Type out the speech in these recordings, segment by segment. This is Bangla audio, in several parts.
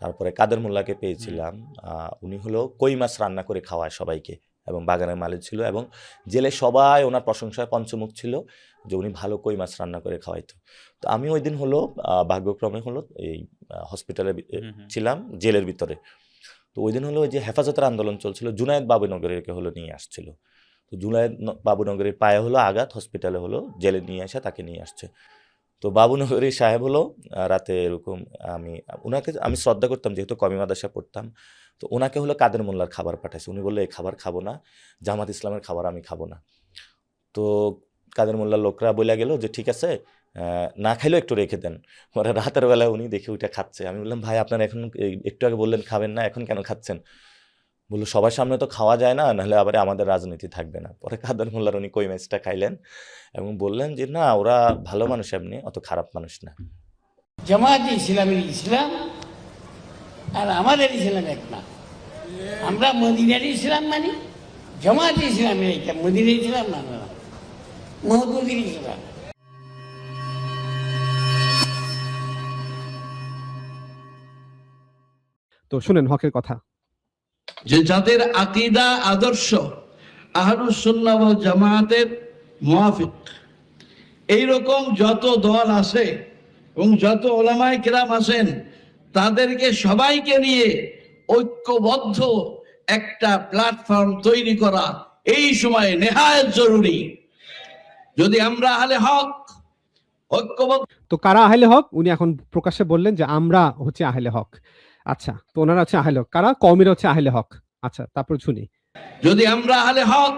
তারপরে কাদের মোল্লাকে পেয়েছিলাম, উনি হলো কই মাছ রান্না করে খাওয়ায় সবাইকে, এবং বাগানের মালিক ছিল, এবং জেলে সবাই ওনার প্রশংসায় পঞ্চমুখ ছিল যে উনি ভালো কই মাছ রান্না করে খাওয়াইতো। তো আমি ওই দিন হলো ভাগ্যক্রমে হলো এই হসপিটালে ছিলাম, জেলের ভিতরে। তো ওই দিন হলো ওই যে হেফাজতের আন্দোলন চলছিল, জুনায়েদ বাবুনগরীকে হলো নিয়ে আসছিল। তো জুনায়েদ বাবুনগরীর পায়ে হলো আঘাত, হসপিটালে হলো জেলে নিয়ে আসে, তাকে নিয়ে আসছে। তো বাবুনগরী সাহেব হলো রাতে এরকম, ওনাকে আমি শ্রদ্ধা করতাম যেহেতু কমি মাদ্রাসা পড়তাম। তো ওনাকে হলো কাদের মোল্লার খাবার পাঠাইছে, উনি বললো এই খাবার খাবো না, জামাত ইসলামের খাবার আমি খাবো না। তো কাদের মোল্লার লোকরা বলে গেল যে ঠিক আছে, না খাইলেও একটু রেখে দেন। পরে রাতের বেলায় উনি দেখে ওইটা খাচ্ছে। আমি বললাম ভাই আপনারা এখন একটু আগে বললেন খাবেন না, এখন কেন খাচ্ছেন? বললো সবার সামনে তো খাওয়া যায় না, নাহলে আবার আমাদের রাজনীতি থাকবে না। পরে কাদের মোল্লার উনি কই মাছটা খাইলেন এবং বললেন যে না, ওরা ভালো মানুষ, এমনি অত খারাপ মানুষ না। জামায়াতে ইসলামের ইসলাম আর আমাদের ইসলাম এক না। আমরা মদিনার ইসলাম মানি, জামায়াতে ইসলামের এটা মদিনার ইসলাম না, মহদুদের ইসলাম। তো শুনেন হকের কথা, যে যাদের আকীদা আদর্শ আহলুস সুন্নাহ ওয়াল জামায়াতের মুওয়াফিক, এইরকম যত দল আছে এবং যত উলামায়ে কেরাম আছেন, তাদেরকে সবাইকে নিয়ে ঐক্যবদ্ধ একটা প্ল্যাটফর্ম তৈরি করা এই সময়ে নেহায়েত জরুরি। যদি আমরা আহলে হক ঐক্যবদ্ধ। তো কারা আহলে হক? উনি এখন প্রকাশ্যে বললেন যে আমরা হচ্ছে আহলে হক। আচ্ছা, তো ওনারা হচ্ছে আহলে হক, কারা? কওমিরা হচ্ছে আহলে হক। আচ্ছা, তারপর শুনি। যদি আমরা আহলে হক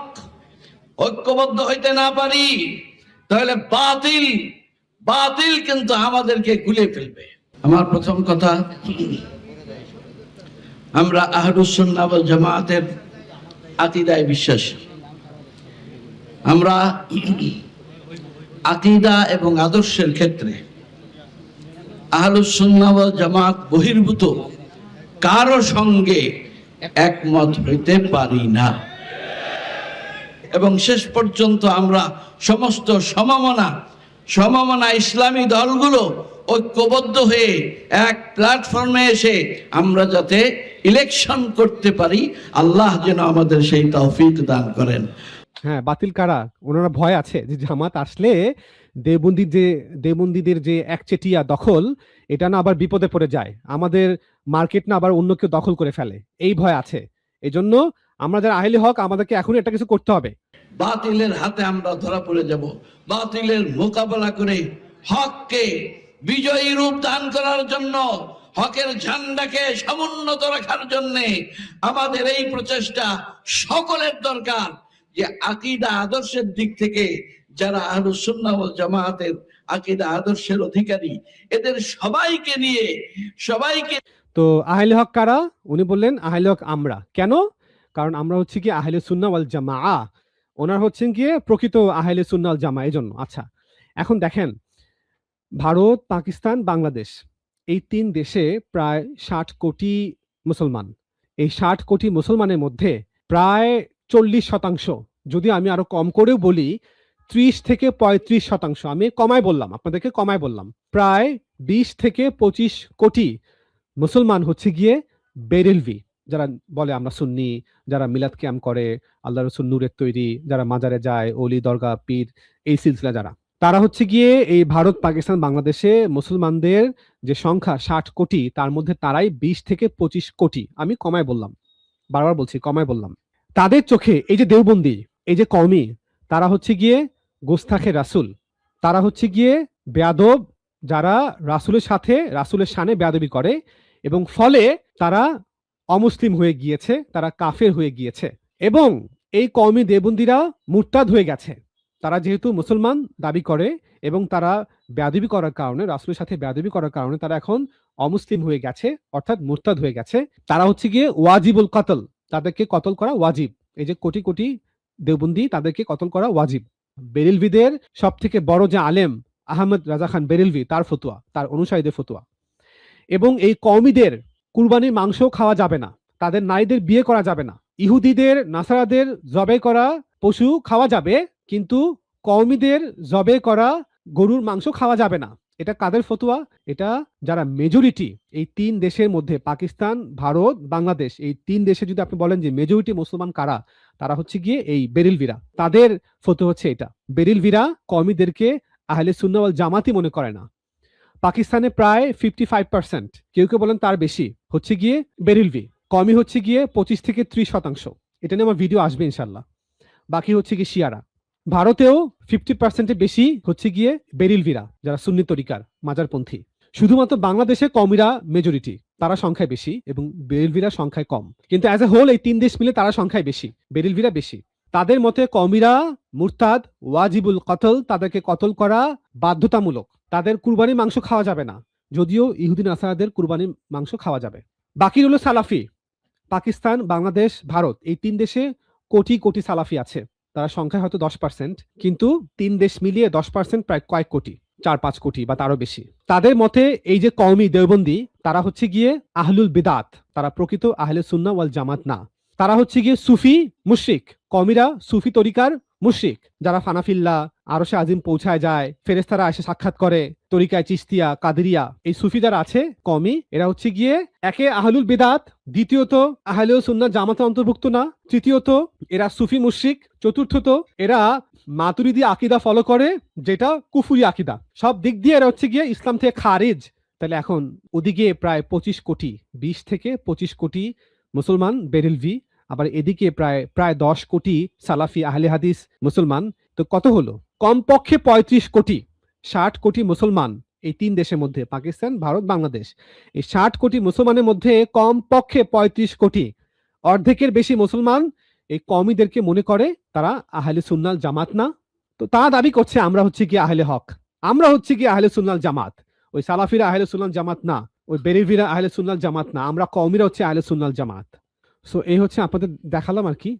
ঐক্যবদ্ধ হইতে না পারি, তাহলে বাতিল কিন্তু আমাদেরকে গুলে ফেলবে। আমার প্রথম কথা, আমরা আহলুস সুন্নাহ ওয়াল জামায়াতের আকীদায় বিশ্বাসী। আমরা আকীদা এবং আদর্শের ক্ষেত্রে আহলুস সুন্নাহ ওয়াল জামাত বহির্ভূত কারো সঙ্গে একমত হইতে পারি না, এবং শেষ পর্যন্ত আমরা সমস্ত সমমনা ইসলামী দলগুলো ঐক্যবদ্ধ হয়ে এক প্ল্যাটফর্মে এসে আমরা যাতে ইলেকশন করতে পারি, আল্লাহ যেন আমাদের সেই তৌফিক দান করেন। হ্যাঁ, বাতিল কারা? ওনারা ভয় আছে যে জামাত আসলে দেওবন্দীদের যে একচেটিয়া দখল, এটা না আবার বিপদে পড়ে যায়, আমাদের মার্কেট না আবার অন্য কেউ দখল করে ফেলে, এই ভয় আছে। এই জন্য আমরা যারা আহলে হক, আমাদেরকে এখন এটা কিছু করতে হবে। বাতিলের হাতে আমরা ধরা পড়ে যাব। বাতিলের মোকাবেলা করে হককে বিজয়ী রূপ দান করার জন্য, হকের ঝান্ডাকে সমুন্নত রাখার জন্য আমাদের এই প্রচেষ্টা সকলের দরকার। যে আকীদা আদর্শের দিক থেকে যারা আহলুস সুন্নাহ ওয়াল জামায়াতের আকীদা আদর্শের অধিকারী, এদের সবাইকে নিয়ে তো আহলে হক কারা? উনি বললেন আহলে হক আমরা। কেন? কারণ আমরা হচ্ছে কি আহলে সুন্নাহ ওয়াল জামাআ, ওনার হচ্ছেন কি প্রকৃত আহলে সুন্নাহ ওয়াল জামাআ। এই জন্য আচ্ছা, এখন দেখেন, ভারত, পাকিস্তান, বাংলাদেশ, এই ৩ দেশে প্রায় ৬০ কোটি মুসলমান। এই ৬০ কোটি মুসলমানের মধ্যে প্রায় ৪০%, যদি আমি আরো কম করেও বলি ৩০ থেকে ৩৫%, আমি কমায় বললাম, আপনাদেরকে কমায় বললাম, প্রায় ২০ থেকে ২৫ কোটি মুসলমান হচ্ছে গিয়ে বেরেলভি, যারা বলে আমরা সুন্নি, যারা মিলাদ কিয়াম করে, আল্লাহ রসুল নূরের তৈরি, যারা মাজারে যায়, অলি, দরগা, পীর, এই সিলসিলা যারা, তারা হচ্ছে গিয়ে এই ভারত, পাকিস্তান, বাংলাদেশে মুসলমানদের যে সংখ্যা ৬০ কোটি, তার মধ্যে তারাই ২০ থেকে ২৫ কোটি। আমি কমায় বললাম, বারবার বলছি কমায় বললাম। তাদের চোখে এই যে দেওবন্দি, এই যে কওমি, তারা হচ্ছে গিয়ে গোস্তাখে রাসূল, তারা হচ্ছে গিয়ে বেয়াদব, যারা রাসূলের সাথে, রাসূলের শানে বেয়াদবি করে, এবং ফলে তারা অমুসলিম হয়ে গিয়েছে, তারা কাফের হয়ে গিয়েছে। এবং এই কওমি দেওবন্দিরা মুরতাদ হয়ে গেছে। তারা যেহেতু মুসলমান দাবি করে এবং তারা বেয়াদবি করার কারণে, রাসূলের সাথে বেয়াদবি করার কারণে তারা এখন অমুসলিম হয়ে গেছে, অর্থাৎ মুরতাদ হয়ে গেছে। তারা হচ্ছে গিয়ে ওয়াজিবুল কতল, তাদেরকে কতল করা ওয়াজিব। এই যে কোটি কোটি দেওবন্দি, তাদেরকে কতল করা ওয়াজিব। বেরেলভিদের সব থেকে বড় যে আলেম আহমদ রাজা খান বেরেলভি, তার ফতোয়া, তার অনুসারীদের ফতোয়া। এবং এই কওমিদের কুরবানির মাংস খাওয়া যাবে না, তাদের নারীদের বিয়ে করা যাবে না, ইহুদিদের, নাসারাদের জবাই করা পশু খাওয়া যাবে, কিন্তু কওমিদের জবাই করা গরুর মাংস খাওয়া যাবে না। এটা কাদের ফতোয়া? এটা যারা মেজরিটি এই 3 দেশের মধ্যে, পাকিস্তান, ভারত, বাংলাদেশ, এই 3 দেশে যদি আপনি বলেন যে মেজরিটি মুসলমান কারা, তারা হচ্ছে গিয়ে এই বেরিলভিরা। তাদের ফতোয়া হচ্ছে এটা। বেরিলভিরা কওমিদেরকে আহলে সুন্নাহ ওয়াল জামাতি মনে করে না। পাকিস্তানে প্রায় 55%, কেউ কেউ বলেন তার বেশি, হচ্ছে গিয়ে বেরিলভি। কওমি হচ্ছে গিয়ে 25 থেকে 30%। এটা নিয়ে আমার ভিডিও আসবে ইনশাল্লাহ। বাকি হচ্ছে গিয়ে শিয়ারা। ভারতেও 50% বেশি হচ্ছে গিয়ে বেরিলভিরা, যারা সুন্নি তরিকার মাজারপন্থী। শুধুমাত্র বাংলাদেশে কওমিরা মেজরিটি, তারা সংখ্যায় বেশি এবং বেরিলভিরা সংখ্যায় কম। কিন্তু অ্যাজ এ হোল এই 3 দেশ মিলে তারা সংখ্যায় বেশি, বেরিলভিরা বেশি। তাদের মতে কওমিরা মুরতাদ, ওয়াজিবুল কতল, তাদেরকে কতল করা বাধ্যতামূলক। তাদের কুরবানি মাংস খাওয়া যাবে না, যদিও ইহুদি নাসারাদের কুরবানি মাংস খাওয়া যাবে। বাকি হলো সালাফি। পাকিস্তান, বাংলাদেশ, ভারত, এই 3 দেশে কোটি কোটি সালাফি আছে। তারা সংখ্যায় হয়তো 10%, কিন্তু 3 দেশ মিলিয়ে 10% প্রায় কয়েক কোটি, 4-5 কোটি বা তারও বেশি। তাদের মতে এই যে কওমি দেওবন্দি, তারা হচ্ছে গিয়ে আহলুল বিদাত, তারা প্রকৃত আহলে সুন্নাহ ওয়াল জামাত না। তারা হচ্ছে গিয়ে সুফি মুশরিক। কওমিরা সুফি তরিকার মুশরিক, যারা ফানাফিল্লা, আরশে আজিম পৌঁছায় যায়, ফেরেশতারা এসে সাক্ষাৎ করে, তরিকায় চিশতিয়া, কাদেরিয়া, এই সুফি যারা আছে কওমি, এরা হচ্ছে গিয়ে একে আহলুল বিদাত, দ্বিতীয়ত আহলে সুন্নাহ জামাতে অন্তর্ভুক্ত না, তৃতীয়ত এরা সুফি মুশরিক, চতুর্থত এরা মাতুরিদি আকীদা ফলো করে, যেটা কুফরি আকীদা। সব দিক দিয়ে এরা হচ্ছে গিয়ে ইসলাম থেকে খারিজ। তাহলে এখন ওদিকে প্রায় 25 কোটি, 20 থেকে 25 কোটি মুসলমান বেরিলভি, আবার এদিকে প্রায় 10 কোটি সালাফি আহলে হাদিস মুসলমান। তো কত হলো? কমপক্ষে 35 কোটি, 60 কোটি মুসলমান এই 3 দেশের মধ্যে, পাকিস্তান, ভারত, বাংলাদেশ। এই 60 কোটি মুসলমানের মধ্যে কমপক্ষে 35 কোটি, অর্ধেকের বেশি মুসলমান এই কওমিদেরকে মনে করে তারা আহলে সুন্নাহ জামাত না। তো তারা দাবি করছে আমরা হচ্ছে কি আহলে হক, আমরা হচ্ছে কি আহলে সুন্নাহ জামাত। ওই সালাফিরা আহলে সুন্নাহ জামাত না, ওই বেরিলভিরা আহলে সুন্নাহ জামাত না, আমরা কওমিরা হচ্ছে আহলে সুন্নাহ জামাত। সো এই হচ্ছে আপনাদের দেখালাম আর কি।